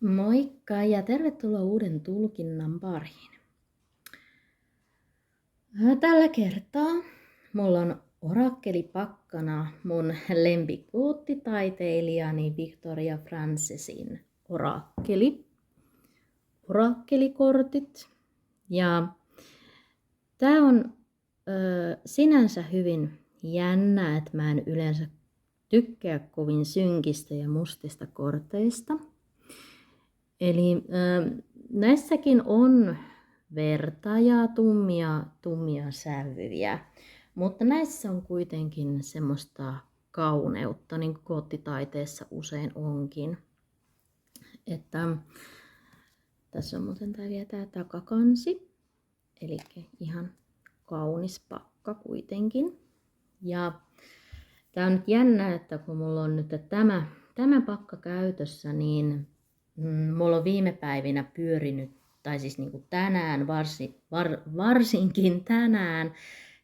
Moikka ja tervetuloa uuden tulkinnan pariin. Tällä kertaa mulla on orakkelipakkana mun lempikuuttitaiteilijani Victoria Francesin orakkelikortit. Ja tää on sinänsä hyvin jännä, että mä en yleensä tykkää kovin synkistä ja mustista korteista. Eli näissäkin on verta ja tummia sävyjä, mutta näissä on kuitenkin semmoista kauneutta, niin kuin koottitaiteessa usein onkin. Että tässä on muuten tää takakansi, eli ihan kaunis pakka kuitenkin. Ja tää on nyt jännä, että kun mulla on nyt tämä pakka käytössä, niin mulla on viime päivinä pyörinyt, tai siis niin kuin tänään, varsinkin tänään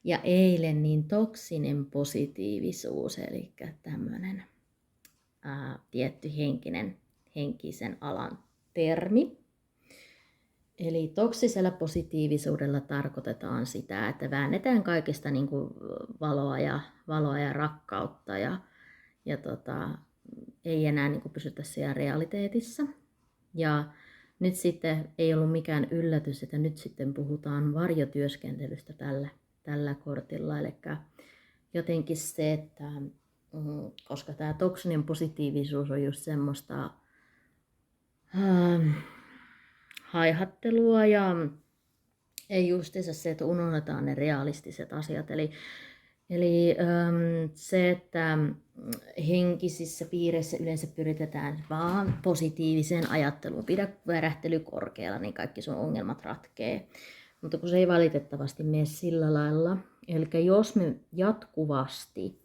ja eilen, niin toksinen positiivisuus, eli tämmöinen tietty henkisen alan termi. Eli toksisella positiivisuudella tarkoitetaan sitä, että väännetään kaikesta niin kuin valoa ja rakkautta ja ei enää niin kuin pysytä siellä realiteetissa. Ja nyt sitten ei ollut mikään yllätys, että nyt sitten puhutaan varjotyöskentelystä tällä kortilla. Eli jotenkin se, että koska tämä toksinen positiivisuus on just semmoista haihattelua ja ei justiinsa se, että unohdetaan ne realistiset asiat. Eli se, että henkisissä piireissä yleensä pyritetään vaan positiiviseen ajatteluun. Pidä värähtely korkealla, niin kaikki sun ongelmat ratkee. Mutta kun se ei valitettavasti mene sillä lailla. Eli jos me jatkuvasti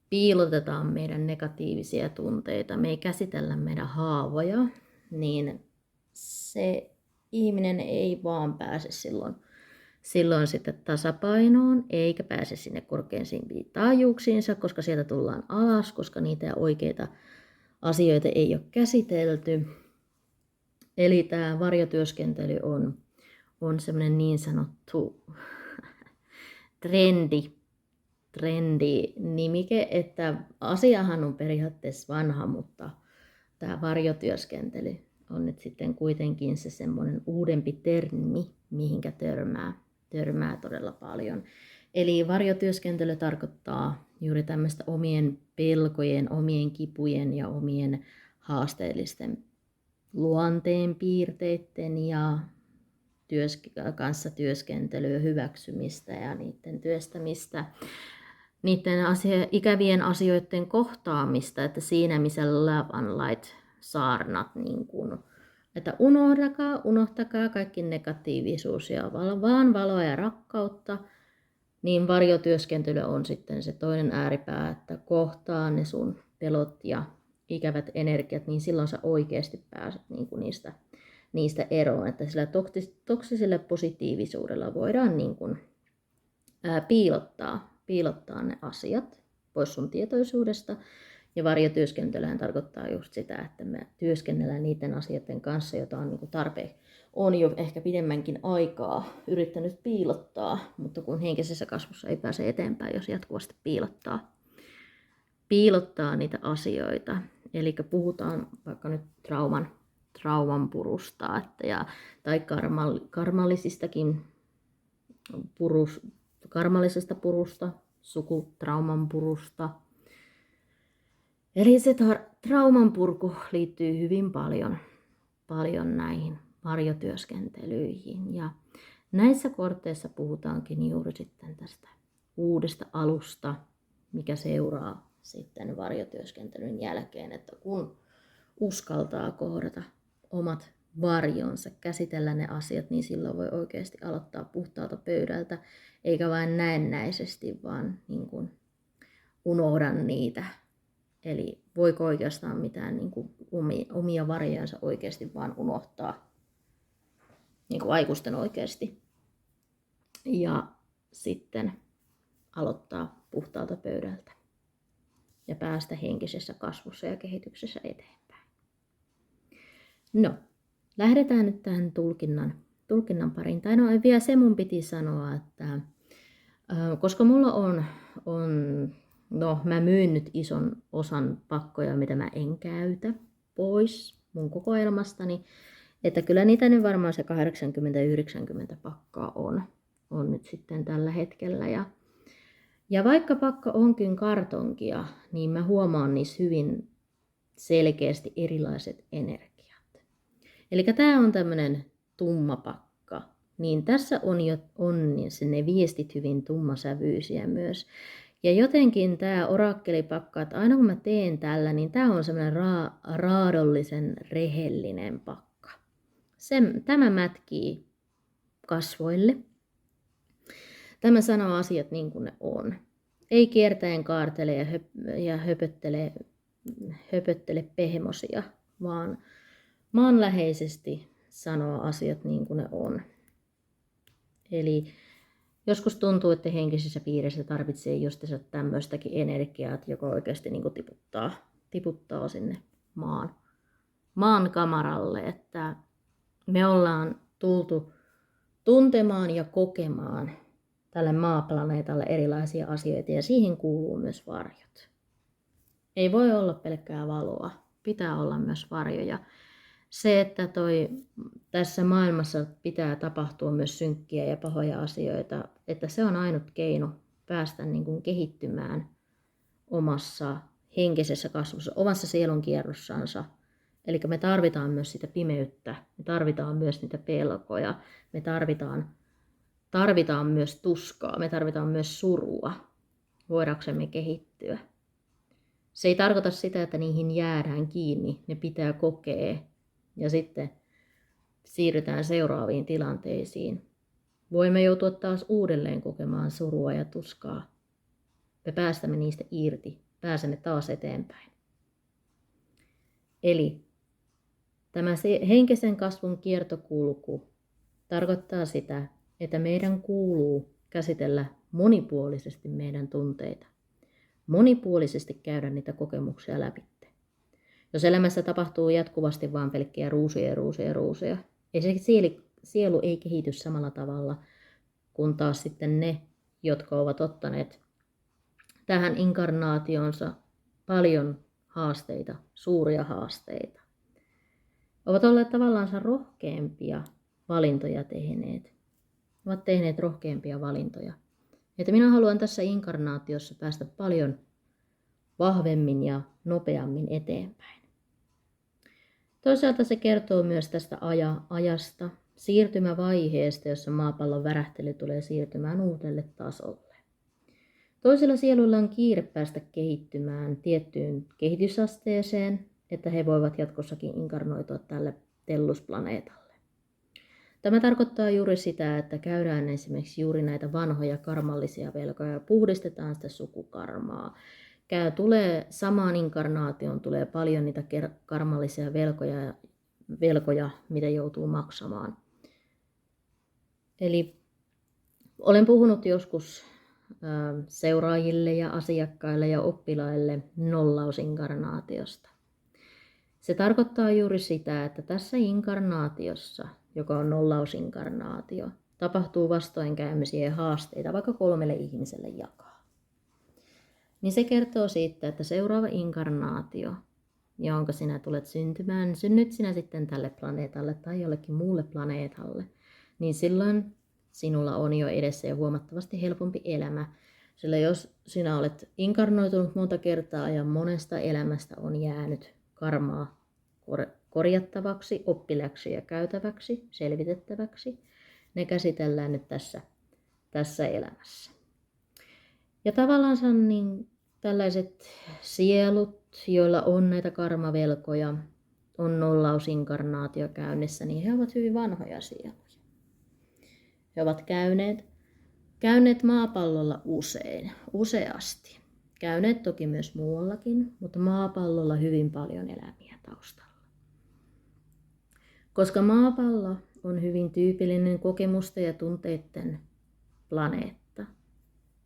piilotetaan meidän negatiivisia tunteita, me ei käsitellä meidän haavoja, niin se ihminen ei vaan pääse silloin sitten tasapainoon, eikä pääse sinne korkeisiin taajuuksiinsa, koska sieltä tullaan alas, koska niitä oikeita asioita ei ole käsitelty. Eli tämä varjotyöskentely on semmoinen niin sanottu trendi-nimike, että asiahan on periaatteessa vanha, mutta tämä varjotyöskentely on nyt sitten kuitenkin se semmoinen uudempi termi, mihinkä törmää todella paljon. Eli varjotyöskentely tarkoittaa juuri tämmöistä omien pelkojen, omien kipujen ja omien haasteellisten luonteenpiirteiden ja kanssa työskentelyä, hyväksymistä ja niiden työstämistä, niiden ikävien asioiden kohtaamista, että siinä missä love and light saarnat, niin kun, että unohtakaa kaikki negatiivisuus ja vaan valoa ja rakkautta, niin varjotyöskentely on sitten se toinen ääripää, että kohtaa ne sun pelot ja ikävät energiat, niin silloin sä oikeasti pääset niin kuin niistä eroon, että sillä toksisella positiivisuudella voidaan niin kuin, piilottaa ne asiat pois sun tietoisuudesta. Ja varjotyöskentelyhän tarkoittaa just sitä, että me työskennellään niiden asioiden kanssa, joita on niin tarpeen. On jo ehkä pidemmänkin aikaa yrittänyt piilottaa, mutta kun henkisessä kasvussa ei pääse eteenpäin, jos jatkuvasti piilottaa niitä asioita. Eli puhutaan vaikka nyt trauman purusta tai karmallisesta purusta, sukutrauman purusta. Eli se trauman purku liittyy hyvin paljon näihin varjotyöskentelyihin. Ja näissä korteissa puhutaankin juuri sitten tästä uudesta alusta, mikä seuraa sitten varjotyöskentelyn jälkeen, että kun uskaltaa kohdata omat varjonsa, käsitellä ne asiat, niin silloin voi oikeasti aloittaa puhtaalta pöydältä, eikä vain näennäisesti, vaan niin kuin unohdan niitä. Eli voiko oikeastaan mitään niin kuin omia varjojansa oikeasti vaan unohtaa, niin kuin aikuisten oikeasti, ja sitten aloittaa puhtaalta pöydältä ja päästä henkisessä kasvussa ja kehityksessä eteenpäin. No, lähdetään nyt tähän tulkinnan pariin. Tai no vielä se mun piti sanoa, että koska mulla on, no mä myyn nyt ison osan pakkoja, mitä mä en käytä pois mun kokoelmastani, että kyllä niitä nyt varmaan se 80-90 pakkaa on nyt sitten tällä hetkellä. Ja vaikka pakka onkin kartonkia, niin mä huomaan niissä hyvin selkeästi erilaiset energiat. Eli tämä on tämmöinen tumma pakka, niin tässä on ne viestit hyvin tummasävyisiä myös. Ja jotenkin tämä orakkelipakka, että aina kun mä teen tällä, niin tämä on semmoinen raadollisen rehellinen pakka. Tämä mätkii kasvoille. Tämä sanoo asiat niin kuin ne on. Ei kiertäen kaartele ja höpöttele pehmosia, vaan maanläheisesti sanoo asiat niin kuin ne on. Eli joskus tuntuu, että henkisissä piirissä tarvitsee justiinsa tämmöistäkin energiaa, joka oikeasti niin kuin tiputtaa sinne maan kamaralle, että me ollaan tultu tuntemaan ja kokemaan tälle maaplaneetalle erilaisia asioita ja siihen kuuluu myös varjot. Ei voi olla pelkkää valoa, pitää olla myös varjoja. Se, että tässä maailmassa pitää tapahtua myös synkkiä ja pahoja asioita, että se on ainut keino päästä niin kuin kehittymään omassa henkisessä kasvussa, omassa sielunkierrossansa. Eli me tarvitaan myös sitä pimeyttä, me tarvitaan myös niitä pelkoja, me tarvitaan myös tuskaa, me tarvitaan myös surua, voidaksemme kehittyä. Se ei tarkoita sitä, että niihin jäädään kiinni, ne pitää kokea ja sitten siirrytään seuraaviin tilanteisiin. Voimme joutua taas uudelleen kokemaan surua ja tuskaa. Me päästämme niistä irti, pääsemme taas eteenpäin. Eli tämä henkisen kasvun kiertokulku tarkoittaa sitä, että meidän kuuluu käsitellä monipuolisesti meidän tunteita. Monipuolisesti käydä niitä kokemuksia läpi. Jos elämässä tapahtuu jatkuvasti vain pelkkiä ruusuja, ei se sielu ei kehity samalla tavalla kuin taas sitten ne, jotka ovat ottaneet tähän inkarnaationsa paljon haasteita, suuria haasteita. Ovat olleet tavallaan rohkeampia valintoja tehneet. Ovat tehneet rohkeampia valintoja. Että minä haluan tässä inkarnaatiossa päästä paljon vahvemmin ja nopeammin eteenpäin. Toisaalta se kertoo myös tästä ajasta, siirtymävaiheesta, jossa maapallon värähtely tulee siirtymään uudelle tasolle. Toisilla sieluilla on kiire päästä kehittymään tiettyyn kehitysasteeseen, että he voivat jatkossakin inkarnoitua tälle tellusplaneetalle. Tämä tarkoittaa juuri sitä, että käydään esimerkiksi juuri näitä vanhoja karmallisia velkoja ja puhdistetaan sitä sukukarmaa. Tulee samaan inkarnaatioon tulee paljon niitä karmallisia velkoja, mitä joutuu maksamaan. Eli olen puhunut joskus seuraajille ja asiakkaille ja oppilaille nollausinkarnaatiosta. Se tarkoittaa juuri sitä, että tässä inkarnaatiossa, joka on nollausinkarnaatio, tapahtuu vastoinkäymisiä ja haasteita vaikka 3 ihmiselle jakaa. Niin se kertoo siitä, että seuraava inkarnaatio, jonka sinä tulet syntymään, synnyt sinä sitten tälle planeetalle tai jollekin muulle planeetalle, niin silloin sinulla on jo edessä jo huomattavasti helpompi elämä. Sillä jos sinä olet inkarnoitunut monta kertaa ja monesta elämästä on jäänyt karmaa korjattavaksi, oppiläksyjä käytäväksi, selvitettäväksi, ne käsitellään nyt tässä elämässä. Ja tavallaan niin tällaiset sielut, joilla on näitä karmavelkoja, on nollausinkarnaatio käynnissä, niin he ovat hyvin vanhoja sieluja. He ovat käyneet maapallolla useasti. Käyneet toki myös muuallakin, mutta maapallolla hyvin paljon elämiä taustalla. Koska maapallo on hyvin tyypillinen kokemusten ja tunteiden planeetta,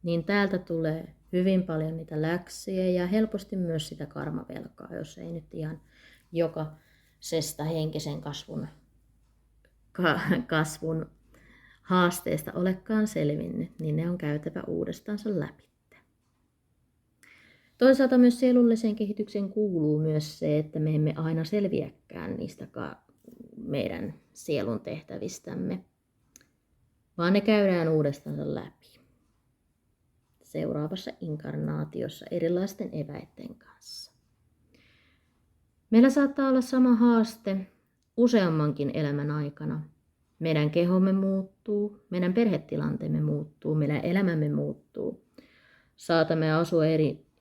niin täältä tulee hyvin paljon niitä läksyjä ja helposti myös sitä karmavelkaa, jos ei nyt ihan henkisen kasvun haasteesta olekaan selvinnyt, niin ne on käytävä uudestaansa läpi. Toisaalta myös sielulliseen kehitykseen kuuluu myös se, että me emme aina selviäkään niistä meidän sielun tehtävistämme, vaan ne käydään uudestaansa läpi seuraavassa inkarnaatiossa erilaisten eväiden kanssa. Meillä saattaa olla sama haaste useammankin elämän aikana. Meidän kehomme muuttuu, meidän perhetilanteemme muuttuu, meidän elämämme muuttuu. Saatamme asua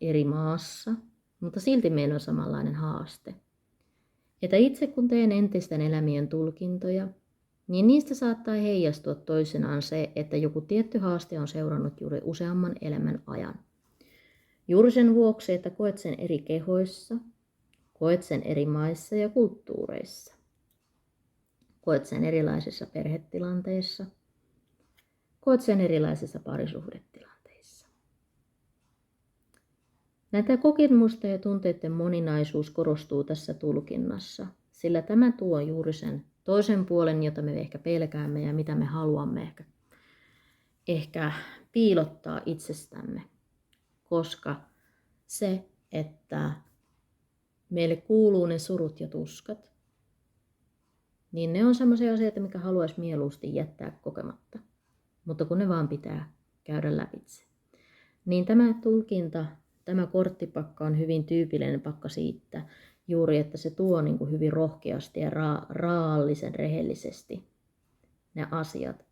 eri maassa, mutta silti meillä on samanlainen haaste. Että itse kun teen entisten elämien tulkintoja, niin niistä saattaa heijastua toisenaan se, että joku tietty haaste on seurannut juuri useamman elämän ajan. Juuri sen vuoksi, että koet sen eri kehoissa, koet sen eri maissa ja kulttuureissa. Koet sen erilaisissa perhetilanteissa, koet sen erilaisissa parisuhdetilanteissa. Näitä kokemusten ja tunteiden moninaisuus korostuu tässä tulkinnassa, sillä tämä tuo juuri sen toisen puolen, jota me ehkä pelkäämme ja mitä me haluamme ehkä piilottaa itsestämme, koska se, että meille kuuluu ne surut ja tuskat, niin ne on sellaisia asioita, mikä haluaisi mieluusti jättää kokematta, mutta kun ne vaan pitää käydä lävitse. Niin tämä tulkinta, tämä korttipakka on hyvin tyypillinen pakka siitä, juuri että se tuo niin kuin hyvin rohkeasti ja raallisen rehellisesti ne asiat.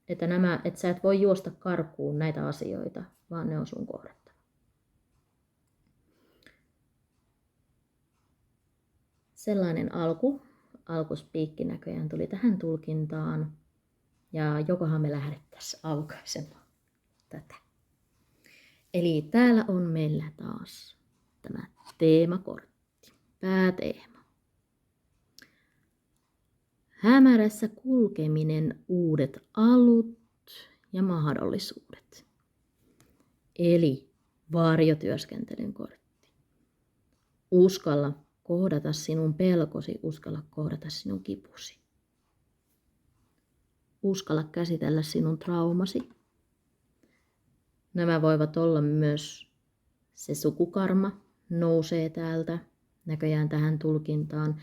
Että sä et voi juosta karkuun näitä asioita, vaan ne on sun kohdattava. Sellainen alkuspiikki näköjään tuli tähän tulkintaan. Ja jokohan me lähdettäisiin aukaisemaan tätä. Eli täällä on meillä taas tämä teemakortti, pääteema. Hämärässä kulkeminen, uudet alut ja mahdollisuudet. Eli varjotyöskentelyn kortti. Uskalla kohdata sinun pelkosi, uskalla kohdata sinun kipusi. Uskalla käsitellä sinun traumasi. Nämä voivat olla myös se sukukarma nousee täältä näköjään tähän tulkintaan.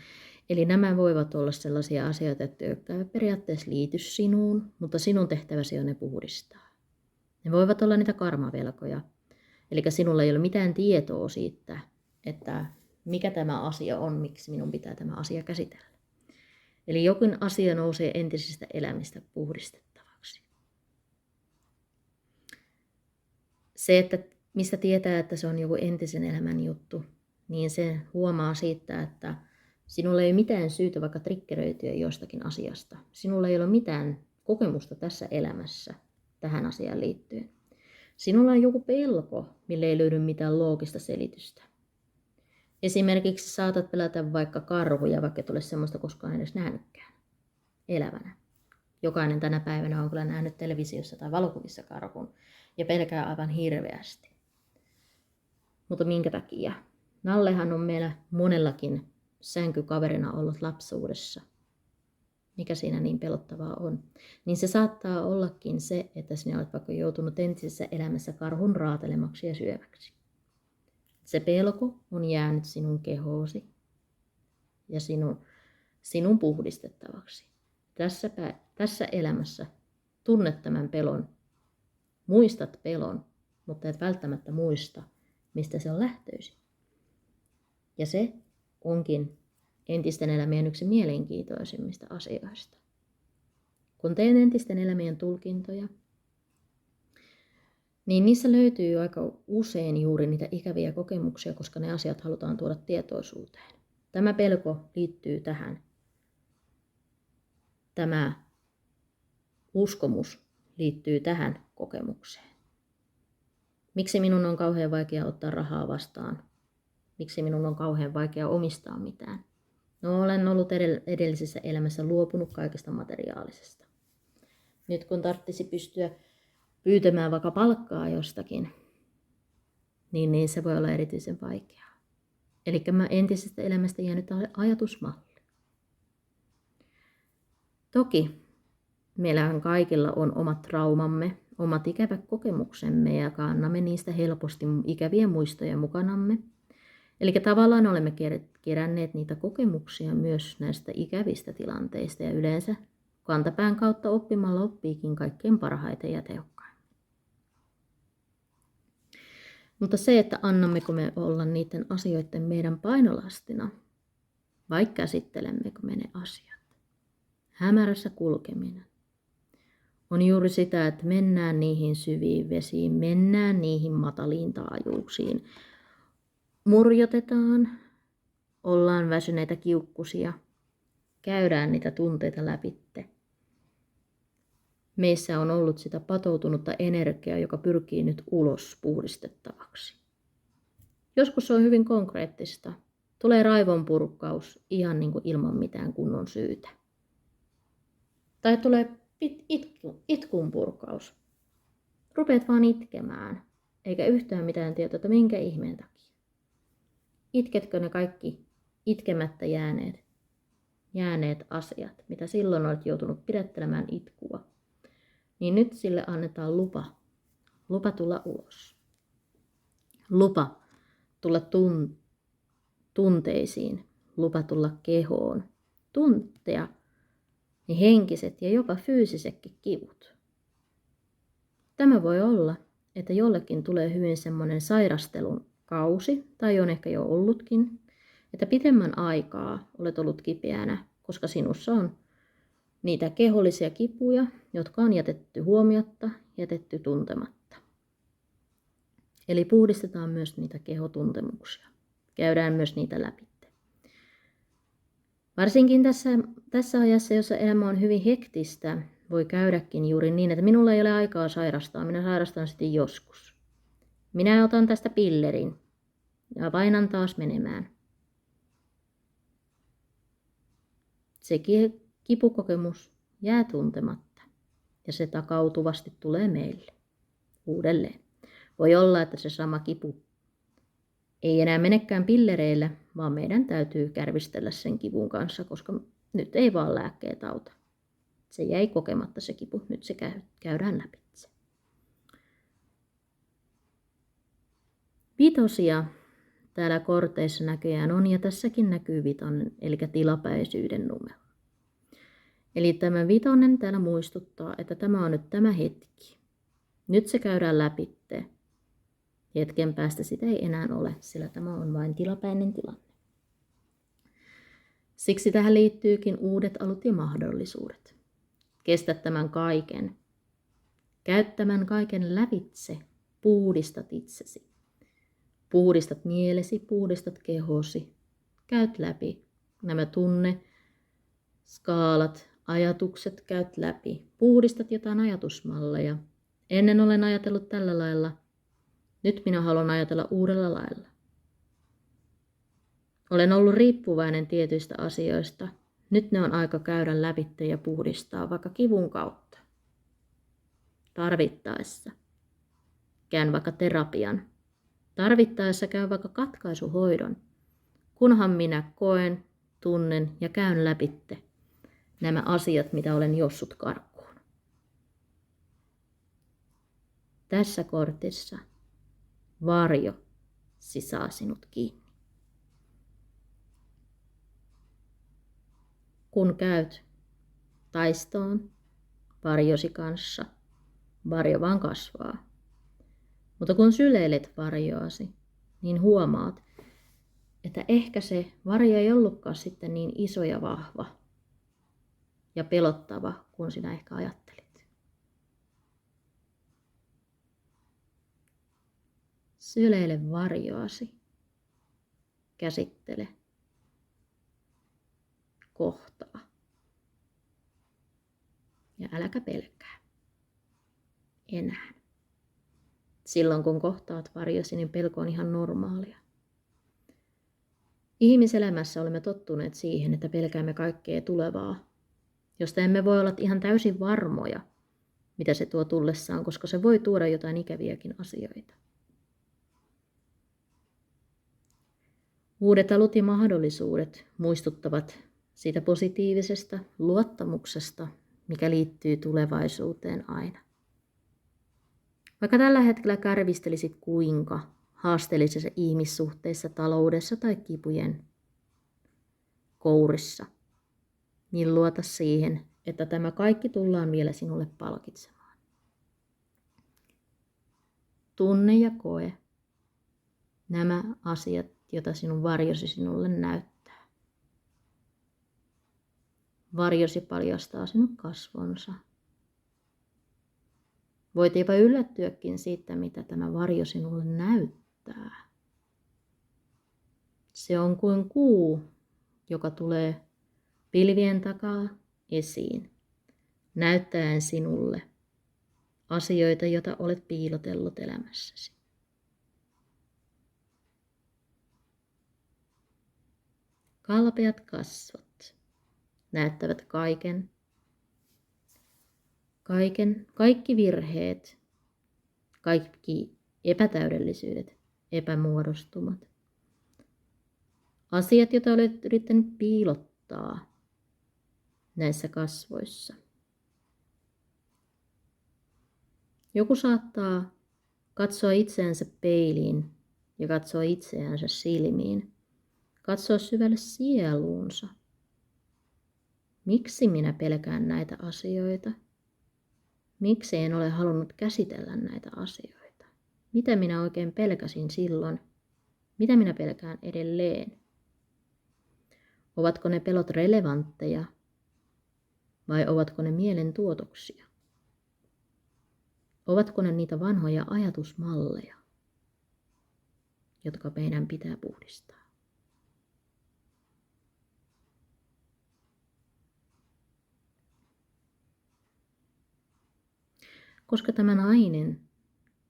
Eli nämä voivat olla sellaisia asioita, jotka eivät periaatteessa liity sinuun, mutta sinun tehtäväsi on ne puhdistaa. Ne voivat olla niitä karmavelkoja. Eli sinulla ei ole mitään tietoa siitä, että mikä tämä asia on, miksi minun pitää tämä asia käsitellä. Eli jokin asia nousee entisistä elämistä puhdistettavaksi. Se, että mistä tietää, että se on joku entisen elämän juttu, niin se huomaa siitä, että sinulla ei ole mitään syytä vaikka triggeröityä jostakin asiasta. Sinulla ei ole mitään kokemusta tässä elämässä tähän asiaan liittyen. Sinulla on joku pelko, mille ei löydy mitään loogista selitystä. Esimerkiksi saatat pelätä vaikka karhuja, vaikka et ole semmoista koskaan edes nähnytkään elävänä. Jokainen tänä päivänä on kyllä nähnyt televisiossa tai valokuvissa karhun ja pelkää aivan hirveästi. Mutta minkä takia? Nallehan on meillä monellakin sänkykaverina ollut lapsuudessa. Mikä siinä niin pelottavaa on? Niin se saattaa ollakin se, että sinä olet vaikka joutunut entisessä elämässä karhun raatelemaksi ja syömäksi. Se pelko on jäänyt sinun kehoosi ja sinun puhdistettavaksi. Tässä elämässä tunnet tämän pelon, muistat pelon, mutta et välttämättä muista, mistä se on lähtöisin. Ja se onkin entisten elämien yksi mielenkiintoisimmista asioista. Kun teen entisten elämien tulkintoja, niin niissä löytyy aika usein juuri niitä ikäviä kokemuksia, koska ne asiat halutaan tuoda tietoisuuteen. Tämä pelko liittyy tähän. Tämä uskomus liittyy tähän kokemukseen. Miksi minun on kauhean vaikea ottaa rahaa vastaan? Miksi minun on kauhean vaikea omistaa mitään? No, olen ollut edellisessä elämässä luopunut kaikesta materiaalisesta. Nyt kun tarvitsisi pystyä pyytämään vaikka palkkaa jostakin, niin se voi olla erityisen vaikeaa. Eli entisestä elämästä jäänyt ajatusmalli. Toki meillähän kaikilla on omat traumamme, omat ikävät kokemuksemme ja kannamme niistä helposti ikäviä muistoja mukanamme. Eli tavallaan olemme keränneet niitä kokemuksia myös näistä ikävistä tilanteista ja yleensä kantapään kautta oppimalla oppiikin kaikkein parhaiten ja tehokkaimmin. Mutta se, että annammeko me olla niiden asioiden meidän painolastina, vai käsittelemmekö me ne asiat. Hämärässä kulkeminen on juuri sitä, että mennään niihin syviin vesiin, mennään niihin mataliin taajuuksiin, murjotetaan, ollaan väsyneitä kiukkusia, käydään niitä tunteita läpitte. Meissä on ollut sitä patoutunutta energiaa, joka pyrkii nyt ulos puhdistettavaksi. Joskus se on hyvin konkreettista. Tulee raivonpurkkaus ihan niin kuin ilman mitään kunnon syytä. Tai tulee itkun purkaus. Rupeat vaan itkemään, eikä yhtään mitään tietoa, että minkä ihmeen takia. Itketkö ne kaikki itkemättä jääneet asiat, mitä silloin olet joutunut pidättelemään itkua, niin nyt sille annetaan lupa tulla ulos. Lupa tulla tunteisiin, lupa tulla kehoon, tuntea ne henkiset ja jopa fyysisetkin kivut. Tämä voi olla, että jollekin tulee hyvin semmoinen sairastelun kausi, tai on ehkä jo ollutkin, että pitemmän aikaa olet ollut kipeänä, koska sinussa on niitä kehollisia kipuja, jotka on jätetty huomiotta, jätetty tuntematta. Eli puhdistetaan myös niitä kehotuntemuksia. Käydään myös niitä läpi. Varsinkin tässä ajassa, jossa elämä on hyvin hektistä, voi käydäkin juuri niin, että minulla ei ole aikaa sairastaa. Minä sairastan sitten joskus. Minä otan tästä pillerin ja painan taas menemään. Se kipukokemus jää tuntematta ja se takautuvasti tulee meille uudelleen. Voi olla, että se sama kipu ei enää menekään pillereillä, vaan meidän täytyy kärvistellä sen kivun kanssa, koska nyt ei vaan lääkkeet auta. Se jäi kokematta se kipu, nyt se käydään läpi. Vitosia täällä korteissa näköjään on, ja tässäkin näkyy vitonen, eli tilapäisyyden numero. Eli tämä vitonen täällä muistuttaa, että tämä on nyt tämä hetki. Nyt se käydään läpi. Hetken päästä sitä ei enää ole, sillä tämä on vain tilapäinen tilanne. Siksi tähän liittyykin uudet alut ja mahdollisuudet. Kestä tämän kaiken. Käyttämän kaiken lävitse. Puhdistat itsesi. Puhdistat mielesi, puhdistat kehosi. Käyt läpi nämä skaalat, ajatukset, käyt läpi. Puhdistat jotain ajatusmalleja. Ennen olen ajatellut tällä lailla. Nyt minä haluan ajatella uudella lailla. Olen ollut riippuvainen tietyistä asioista. Nyt ne on aika käydä läpi ja puhdistaa vaikka kivun kautta. Tarvittaessa. Käyn vaikka terapian. Tarvittaessa käyn vaikka katkaisuhoidon. Kunhan minä koen, tunnen ja käyn läpi nämä asiat, mitä olen jossut karkuun. Tässä kortissa varjo saa sinut kiinni. Kun käyt taistoon varjosi kanssa, varjo vaan kasvaa. Mutta kun syleilet varjoasi, niin huomaat, että ehkä se varjo ei ollutkaan sitten niin iso ja vahva ja pelottava kuin sinä ehkä ajattelit. Syleile varjoasi, käsittele, kohtaa ja äläkä pelkää enää. Silloin kun kohtaat varjosi, niin pelko on ihan normaalia. Ihmiselämässä olemme tottuneet siihen, että pelkäämme kaikkea tulevaa, josta emme voi olla ihan täysin varmoja, mitä se tuo tullessaan, koska se voi tuoda jotain ikäviäkin asioita. Uudet alut ja mahdollisuudet muistuttavat siitä positiivisesta luottamuksesta, mikä liittyy tulevaisuuteen aina. Vaikka tällä hetkellä kärvistelisit kuinka haasteellisissa ihmissuhteissa, taloudessa tai kipujen kourissa, niin luota siihen, että tämä kaikki tullaan vielä sinulle palkitsemaan. Tunne ja koe nämä asiat, joita sinun varjosi sinulle näyttää. Varjosi paljastaa sinun kasvonsa. Voit jopa yllättyäkin siitä, mitä tämä varjo sinulle näyttää. Se on kuin kuu, joka tulee pilvien takaa esiin, näyttäen sinulle asioita, joita olet piilotellut elämässäsi. Kalpeat kasvot näyttävät kaikki virheet, kaikki epätäydellisyydet, epämuodostumat. Asiat, joita olet yrittänyt piilottaa näissä kasvoissa. Joku saattaa katsoa itseänsä peiliin ja katsoa itseänsä silmiin. Katsoa syvälle sieluunsa. Miksi minä pelkään näitä asioita? Miksi en ole halunnut käsitellä näitä asioita? Mitä minä oikein pelkäsin silloin? Mitä minä pelkään edelleen? Ovatko ne pelot relevantteja vai ovatko ne mielen tuotoksia? Ovatko ne niitä vanhoja ajatusmalleja, jotka meidän pitää puhdistaa? Koska tämä nainen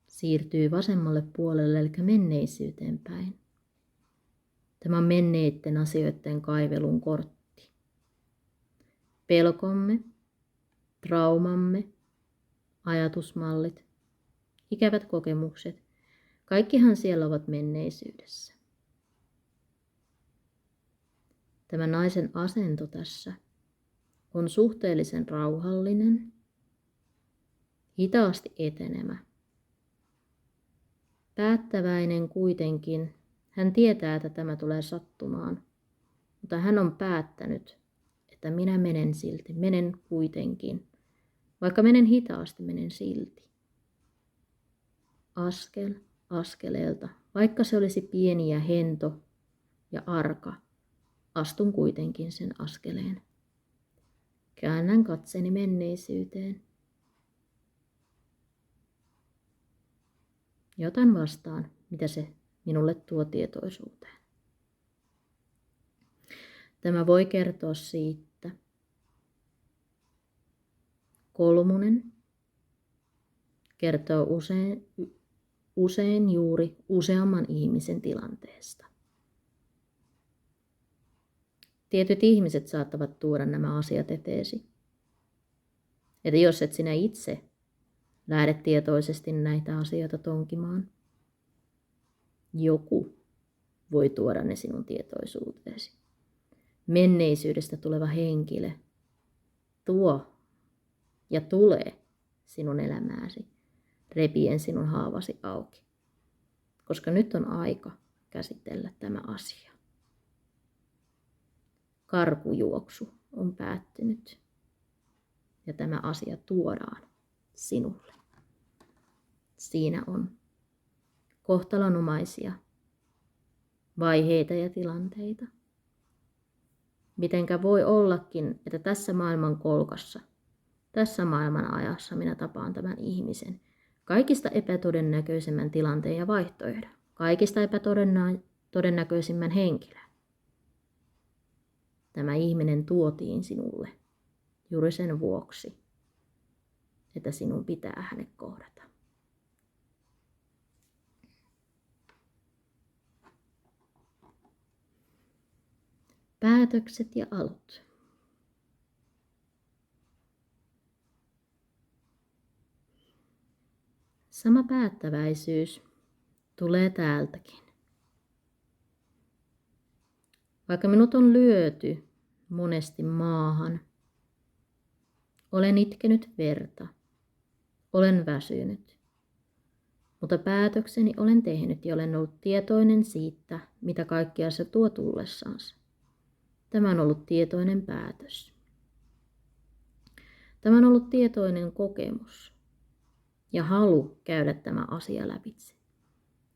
siirtyy vasemmalle puolelle, eli menneisyyteen päin. Tämä on menneiden asioiden kaivelun kortti. Pelkomme, traumamme, ajatusmallit, ikävät kokemukset, kaikkihan siellä ovat menneisyydessä. Tämä naisen asento tässä on suhteellisen rauhallinen, hitaasti etenemä. Päättäväinen kuitenkin. Hän tietää, että tämä tulee sattumaan, mutta hän on päättänyt, että minä menen silti, menen kuitenkin. Vaikka menen hitaasti, menen silti. Askel askeleelta, vaikka se olisi pieni ja hento ja arka, astun kuitenkin sen askeleen. Käännän katseeni menneisyyteen. Ja otan vastaan, mitä se minulle tuo tietoisuuteen. Tämä voi kertoa siitä. Kolmonen kertoo usein juuri useamman ihmisen tilanteesta. Tietyt ihmiset saattavat tuoda nämä asiat eteesi. Että jos et sinä itse lähde tietoisesti näitä asioita tonkimaan, joku voi tuoda ne sinun tietoisuuteesi. Menneisyydestä tuleva henkilö tuo ja tulee sinun elämääsi, repien sinun haavasi auki. Koska nyt on aika käsitellä tämä asia. Karkujuoksu on päättynyt ja tämä asia tuodaan sinulle. Siinä on kohtalonomaisia vaiheita ja tilanteita. Mitenkä voi ollakin, että tässä maailman kolkassa, tässä maailman ajassa minä tapaan tämän ihmisen kaikista epätodennäköisimmän tilanteen ja vaihtoehdon, kaikista epätodennäköisimmän henkilön. Tämä ihminen tuotiin sinulle juuri sen vuoksi, että sinun pitää hänet kohdata. Päätökset ja alut. Sama päättäväisyys tulee täältäkin. Vaikka minut on lyöty monesti maahan. Olen itkenyt verta. Olen väsynyt. Mutta päätökseni olen tehnyt ja olen ollut tietoinen siitä, mitä kaikkea se tuo tullessansa. Tämä on ollut tietoinen päätös. Tämä on ollut tietoinen kokemus ja halu käydä tämä asia lävitse.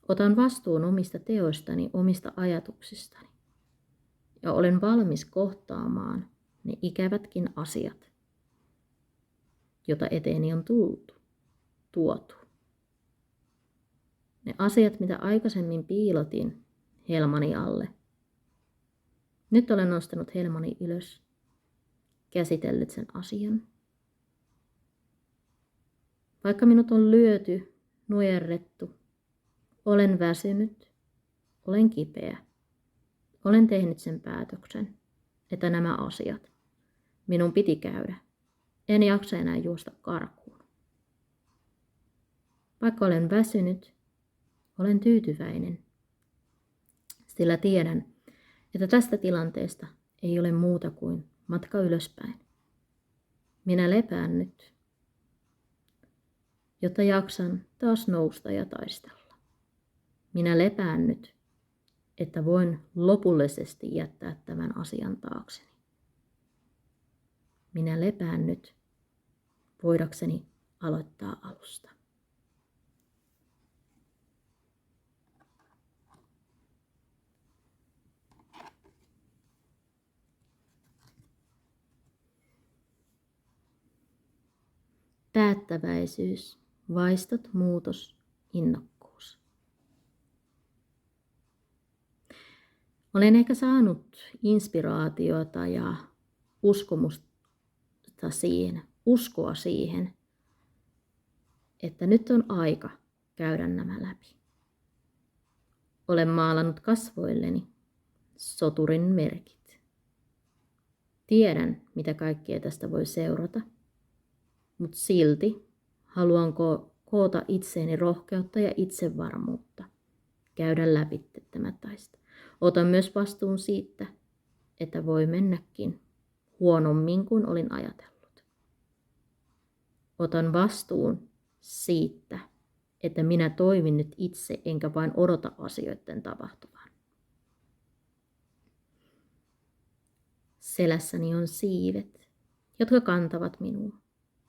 Otan vastuun omista teoistani, omista ajatuksistani ja olen valmis kohtaamaan ne ikävätkin asiat, jota eteeni on tuotu. Ne asiat, mitä aikaisemmin piilotin helmani alle. Nyt olen nostanut helmani ylös, käsitellyt sen asian. Vaikka minut on lyöty, nujerrettu, olen väsynyt, olen kipeä. Olen tehnyt sen päätöksen, että nämä asiat minun piti käydä. En jaksa enää juosta karkuun. Vaikka olen väsynyt, olen tyytyväinen, sillä tiedän, että tästä tilanteesta ei ole muuta kuin matka ylöspäin. Minä lepään nyt, jotta jaksan taas nousta ja taistella. Minä lepään nyt, että voin lopullisesti jättää tämän asian taakseni. Minä lepään nyt, voidakseni aloittaa alusta. Päättäväisyys, vaistot, muutos, innokkuus. Olen ehkä saanut inspiraatiota ja uskoa siihen, että nyt on aika käydä nämä läpi. Olen maalannut kasvoilleni soturin merkit. Tiedän, mitä kaikkea tästä voi seurata. Mutta silti haluan koota itseeni rohkeutta ja itsevarmuutta käydä läpi tämä taista. Otan myös vastuun siitä, että voi mennäkin huonommin kuin olin ajatellut. Otan vastuun siitä, että minä toimin nyt itse enkä vain odota asioiden tapahtuvan. Selässäni on siivet, jotka kantavat minua.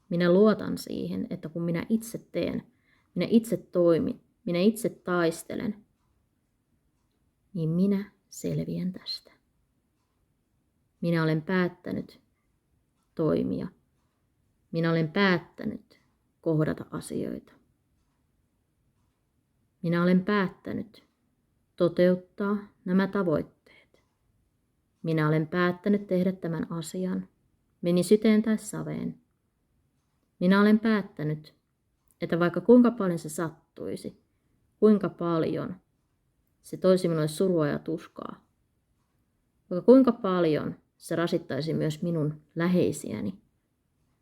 Minä luotan siihen, että kun minä itse teen, minä itse toimin, minä itse taistelen, niin minä selviän tästä. Minä olen päättänyt toimia. Minä olen päättänyt kohdata asioita. Minä olen päättänyt toteuttaa nämä tavoitteet. Minä olen päättänyt tehdä tämän asian, meni syteen tai saveen. Minä olen päättänyt, että vaikka kuinka paljon se sattuisi, kuinka paljon se toisi minulle surua ja tuskaa, vaikka kuinka paljon se rasittaisi myös minun läheisiäni,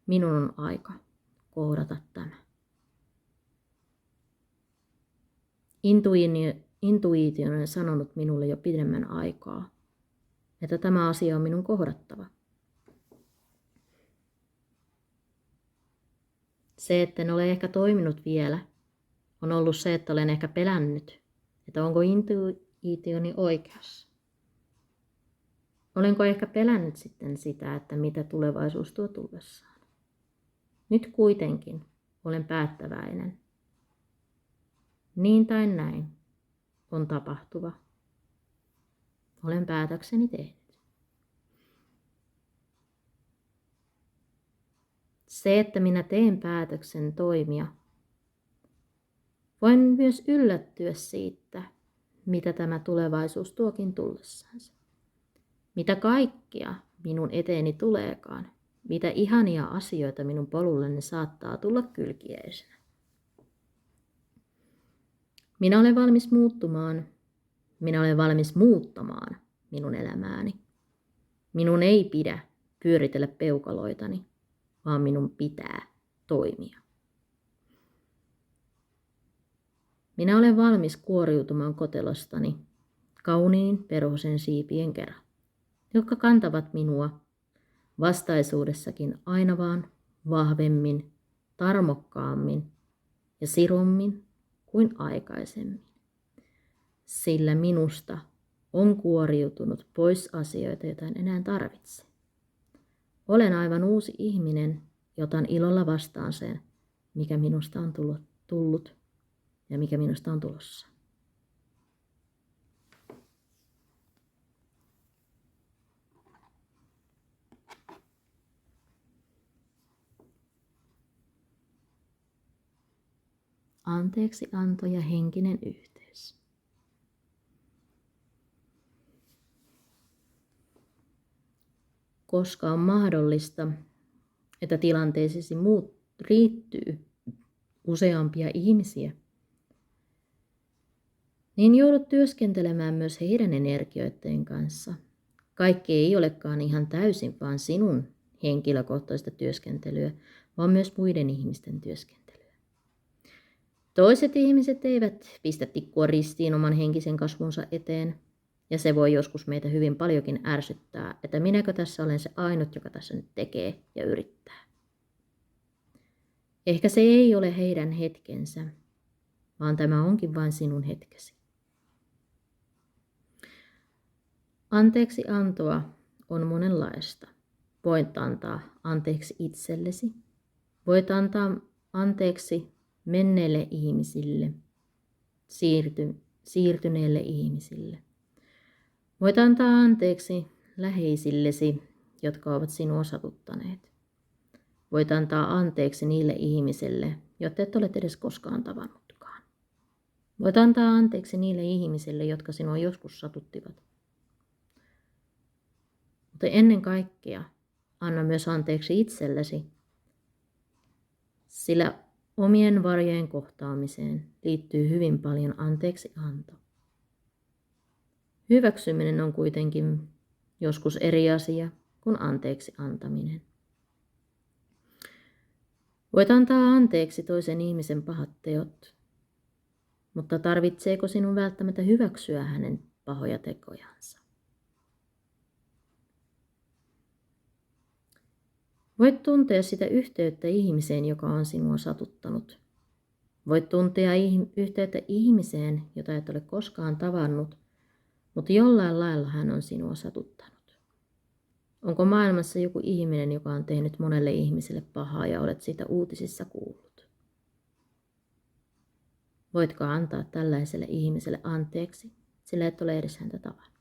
minun on aika kohdata tämä. Intuitio on sanonut minulle jo pidemmän aikaa, että tämä asia on minun kohdattava. Se, että en ole ehkä toiminut vielä, on ollut se, että olen ehkä pelännyt, että onko intuitioni oikeassa. Olenko ehkä pelännyt sitten sitä, että mitä tulevaisuus tuo tullessaan. Nyt kuitenkin olen päättäväinen. Niin tai näin on tapahtuva. Olen päätökseni tehnyt. Se, että minä teen päätöksen toimia, voin myös yllättyä siitä, mitä tämä tulevaisuus tuokin tullessansa. Mitä kaikkea minun eteeni tuleekaan, mitä ihania asioita minun polulleni saattaa tulla kylkiäisenä. Minä olen valmis muuttumaan, minä olen valmis muuttamaan minun elämääni. Minun ei pidä pyöritellä peukaloitani, vaan minun pitää toimia. Minä olen valmis kuoriutumaan kotelostani kauniin perhosen siipien kera. jotka kantavat minua vastaisuudessakin aina vaan vahvemmin, tarmokkaammin ja sirommin kuin aikaisemmin. Sillä minusta on kuoriutunut pois asioita, joita en enää tarvitse. Olen aivan uusi ihminen, jotan ilolla vastaan sen, mikä minusta on tullut ja mikä minusta on tulossa. Anteeksianto ja henkinen yhteys. Koska on mahdollista, että tilanteesi riittyy useampia ihmisiä, niin joudut työskentelemään myös heidän energioiden kanssa. Kaikki ei olekaan ihan täysin vaan sinun henkilökohtaista työskentelyä, vaan myös muiden ihmisten työskentelyä. Toiset ihmiset eivät pistä tikkua ristiin oman henkisen kasvunsa eteen, ja se voi joskus meitä hyvin paljonkin ärsyttää, että minäkö tässä olen se ainut, joka tässä nyt tekee ja yrittää. Ehkä se ei ole heidän hetkensä, vaan tämä onkin vain sinun hetkesi. Anteeksi antoa on monenlaista. Voit antaa anteeksi itsellesi. Voit antaa anteeksi menneille ihmisille, siirtyneille ihmisille. Voit antaa anteeksi läheisillesi, jotka ovat sinua satuttaneet. Voit antaa anteeksi niille ihmisille, jotta et ole edes koskaan tavannutkaan. Voit antaa anteeksi niille ihmisille, jotka sinua joskus satuttivat. Mutta ennen kaikkea anna myös anteeksi itsellesi, sillä omien varjojen kohtaamiseen liittyy hyvin paljon anteeksianto. Hyväksyminen on kuitenkin joskus eri asia kuin anteeksi antaminen. Voit antaa anteeksi toisen ihmisen pahat teot, mutta tarvitseeko sinun välttämättä hyväksyä hänen pahoja tekojansa? Voit tuntea sitä yhteyttä ihmiseen, joka on sinua satuttanut. Voit tuntea yhteyttä ihmiseen, jota et ole koskaan tavannut, mutta jollain lailla hän on sinua satuttanut. Onko maailmassa joku ihminen, joka on tehnyt monelle ihmiselle pahaa ja olet siitä uutisissa kuullut? Voitko antaa tällaiselle ihmiselle anteeksi, sillä et ole edes häntä tavannut?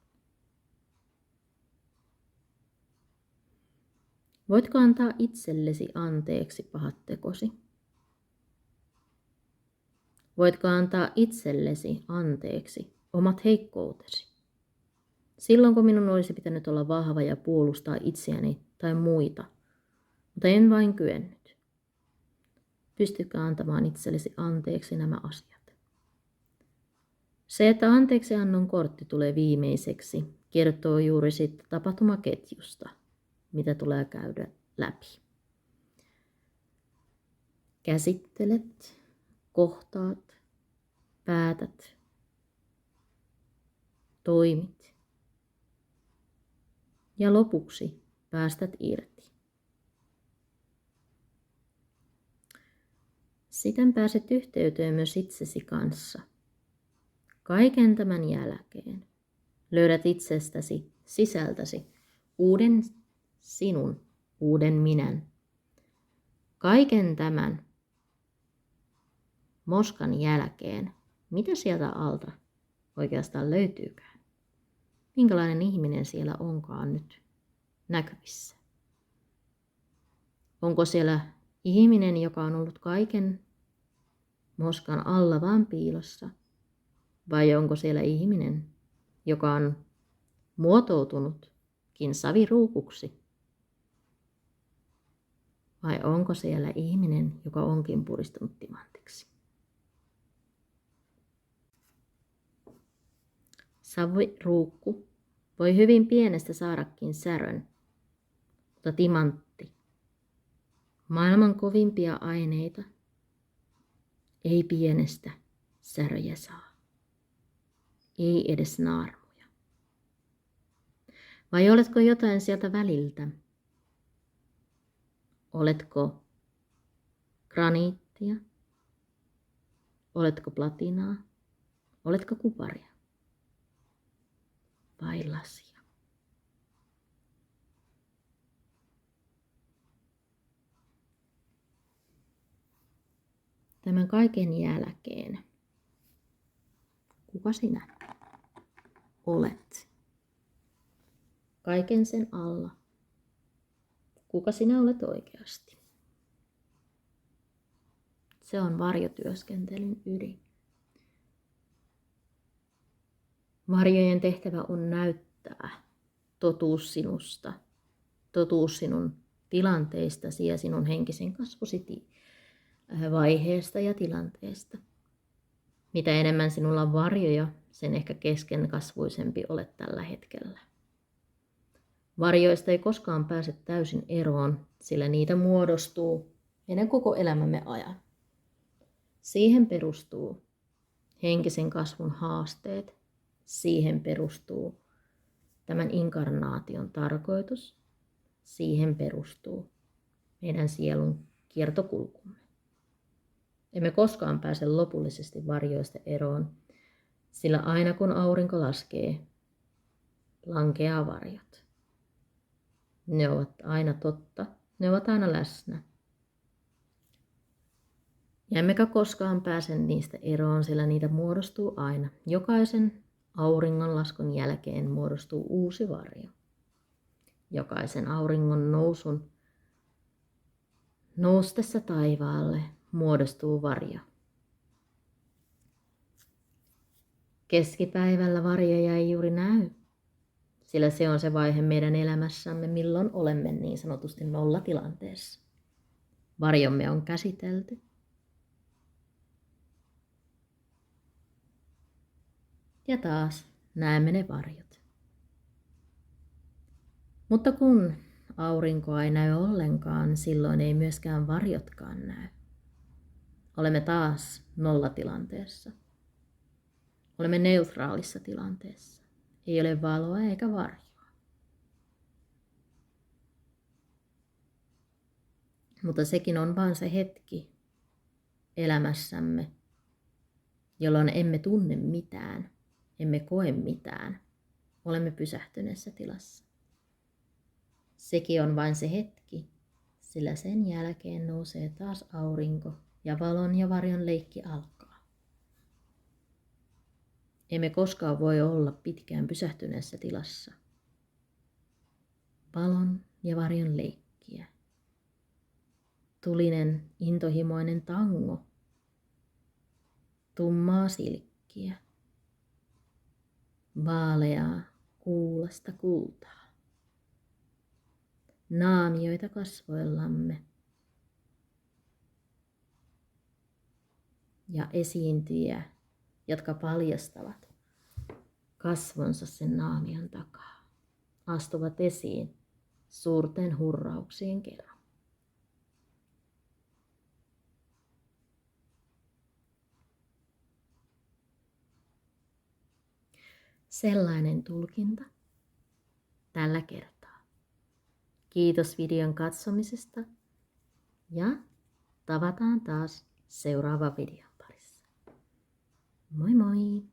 Voitko antaa itsellesi anteeksi pahat tekosi? Voitko antaa itsellesi anteeksi omat heikkoutesi? Silloin kun minun olisi pitänyt olla vahva ja puolustaa itseäni tai muita, mutta en vain kyennyt. Pystytkö antamaan itsellesi anteeksi nämä asiat? Se, että anteeksiannon kortti tulee viimeiseksi, kertoo juuri siitä tapahtumaketjusta, mitä tulee käydä läpi. Käsittelet, kohtaat, päätät, toimit ja lopuksi päästät irti. Siten pääset yhteyteen myös itsesi kanssa. Kaiken tämän jälkeen löydät itsestäsi, sisältäsi uuden sinun, uuden minän. Kaiken tämän moskan jälkeen, mitä sieltä alta oikeastaan löytyykään? Minkälainen ihminen siellä onkaan nyt näkyvissä? Onko siellä ihminen, joka on ollut kaiken moskan alla vaan piilossa? Vai onko siellä ihminen, joka on muotoutunutkin saviruukuksi? Vai onko siellä ihminen, joka onkin puristunut timantiksi? Saviruukku voi hyvin pienestä saadakin särön, mutta timantti, maailman kovimpia aineita, ei pienestä säröjä saa. Ei edes naarmuja. Vai oletko jotain sieltä väliltä? Oletko graniittia? Oletko platinaa? Oletko kuparia? Vai lasia? Tämän kaiken jälkeen, kuka sinä olet? Kaiken sen alla, kuka sinä olet oikeasti? Se on varjotyöskentelyn ydin. Varjojen tehtävä on näyttää totuus sinusta, totuus sinun tilanteistasi ja sinun henkisen kasvusi vaiheesta ja tilanteesta. Mitä enemmän sinulla on varjoja, sen ehkä keskenkasvuisempi olet tällä hetkellä. Varjoista ei koskaan pääse täysin eroon, sillä niitä muodostuu meidän koko elämämme ajan. Siihen perustuu henkisen kasvun haasteet, siihen perustuu tämän inkarnaation tarkoitus, siihen perustuu meidän sielun kiertokulkumme. Emme koskaan pääse lopullisesti varjoista eroon, sillä aina kun aurinko laskee, lankeaa varjot. Ne ovat aina totta, ne ovat aina läsnä. Ja emmekä koskaan pääse niistä eroon, sillä niitä muodostuu aina. Jokaisen auringonlaskun jälkeen muodostuu uusi varjo. Jokaisen auringon noustessa taivaalle muodostuu varjo. Keskipäivällä varjoja ei juuri näy, sillä se on se vaihe meidän elämässämme, milloin olemme niin sanotusti nollatilanteessa. Varjomme on käsitelty. Ja taas näemme ne varjot. Mutta kun aurinkoa ei näy ollenkaan, silloin ei myöskään varjotkaan näy. Olemme taas nollatilanteessa. Olemme neutraalissa tilanteessa. Ei ole valoa eikä varjoa. Mutta sekin on vain se hetki elämässämme, jolloin emme tunne mitään, emme koe mitään. Olemme pysähtyneessä tilassa. Sekin on vain se hetki, sillä sen jälkeen nousee taas aurinko ja valon ja varjon leikki alkaa. Emme koskaan voi olla pitkään pysähtyneessä tilassa. Valon ja varjon leikkiä. Tulinen, intohimoinen tango. Tummaa silkkiä. Vaaleaa, kuulasta kultaa. Naamioita kasvoillamme. Ja esiintyjiä, jotka paljastavat kasvonsa sen naamion takaa. Astuvat esiin suurten hurrauksien kerran. Sellainen tulkinta tällä kertaa. Kiitos videon katsomisesta ja tavataan taas seuraava videon parissa. Moi moi!